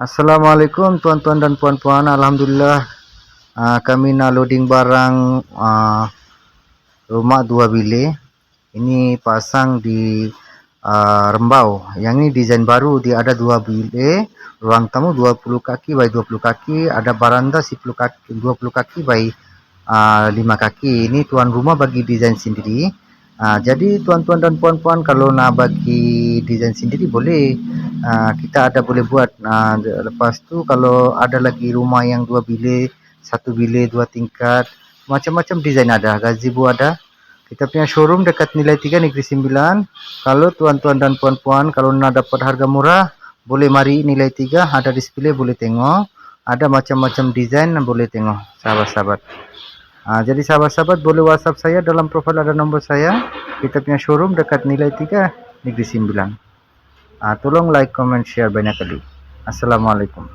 Assalamualaikum tuan-tuan dan puan-puan. Alhamdulillah kami nak loading barang rumah 2 bilik. Ini pasang di Rembau. Yang ini desain baru, dia ada 2 bilik, ruang tamu 20 kaki by 20 kaki, ada baranda 10 kaki 20 kaki by 5 kaki. Ini tuan rumah bagi desain sendiri. Jadi tuan-tuan dan puan-puan kalau nak bagi desain sendiri boleh, kita ada boleh buat. Lepas tu kalau ada lagi rumah yang 2 bilik, 1 bilik 2 tingkat, macam-macam desain ada, gazebo ada. Kita punya showroom dekat Nilai 3 Negeri Sembilan. Kalau tuan-tuan dan puan-puan kalau nak dapat harga murah, boleh mari Nilai 3, ada display boleh tengok, ada macam-macam desain boleh tengok sahabat-sahabat. Jadi sahabat-sahabat boleh WhatsApp saya, dalam profil ada nombor saya. Kita punya showroom dekat Nilai 3 Negeri Sembilan. Tolong like, comment, share banyak kali. Assalamualaikum.